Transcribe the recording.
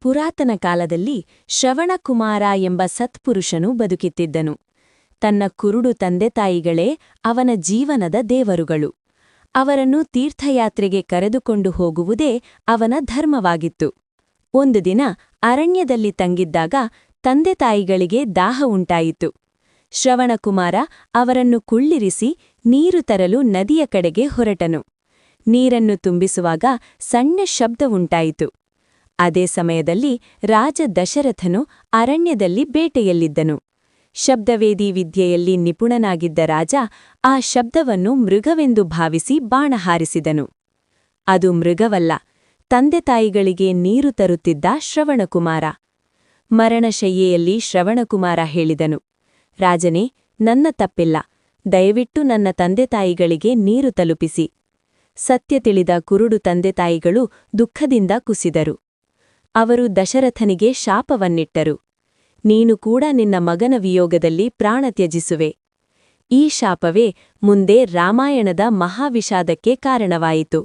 ಪುರಾತನ ಕಾಲದಲ್ಲಿ ಶ್ರವಣಕುಮಾರ ಎಂಬ ಸತ್ಪುರುಷನು ಬದುಕಿತ್ತಿದ್ದನು. ತನ್ನ ಕುರುಡು ತಂದೆತಾಯಿಗಳೇ ಅವನ ಜೀವನದ ದೇವರುಗಳು. ಅವರನ್ನು ತೀರ್ಥಯಾತ್ರೆಗೆ ಕರೆದುಕೊಂಡು ಹೋಗುವುದೇ ಅವನ ಧರ್ಮವಾಗಿತ್ತು. ಒಂದು ದಿನ ಅರಣ್ಯದಲ್ಲಿ ತಂಗಿದ್ದಾಗ ತಂದೆತಾಯಿಗಳಿಗೆ ದಾಹ ಉಂಟಾಯಿತು. ಶ್ರವಣಕುಮಾರ ಅವರನ್ನು ಕುಳ್ಳಿರಿಸಿ ನೀರು ತರಲು ನದಿಯ ಕಡೆಗೆ ಹೊರಟನು. ನೀರನ್ನು ತುಂಬಿಸುವಾಗ ಸಣ್ಣ ಶಬ್ದವುಂಟಾಯಿತು. ಅದೇ ಸಮಯದಲ್ಲಿ ರಾಜ ದಶರಥನು ಅರಣ್ಯದಲ್ಲಿ ಬೇಟೆಯಲ್ಲಿದ್ದನು. ಶಬ್ದವೇದಿ ವಿದ್ಯೆಯಲ್ಲಿ ನಿಪುಣನಾಗಿದ್ದ ರಾಜ ಆ ಶಬ್ದವನ್ನು ಮೃಗವೆಂದು ಭಾವಿಸಿ ಬಾಣ ಹಾರಿಸಿದನು. ಅದು ಮೃಗವಲ್ಲ, ತಂದೆತಾಯಿಗಳಿಗೆ ನೀರು ತರುತ್ತಿದ್ದ ಶ್ರವಣಕುಮಾರ. ಮರಣಶಯ್ಯೆಯಲ್ಲಿ ಶ್ರವಣಕುಮಾರ ಹೇಳಿದನು, ರಾಜನೇ, ನನ್ನ ತಪ್ಪಿಲ್ಲ, ದಯವಿಟ್ಟು ನನ್ನ ತಂದೆತಾಯಿಗಳಿಗೆ ನೀರು ತಲುಪಿಸಿ. ಸತ್ಯ ತಿಳಿದ ಕುರುಡು ತಂದೆತಾಯಿಗಳು ದುಃಖದಿಂದ ಕುಸಿದರು. ಅವರು ದಶರಥನಿಗೆ ಶಾಪವನ್ನಿಟ್ಟರು. ನೀನು ಕೂಡ ನಿನ್ನ ಮಗನ ವಿಯೋಗದಲ್ಲಿ ಪ್ರಾಣ ತ್ಯಜಿಸುವೆ. ಈ ಶಾಪವೇ ಮುಂದೆ ರಾಮಾಯಣದ ಮಹಾವಿಷಾದಕ್ಕೆ ಕಾರಣವಾಯಿತು.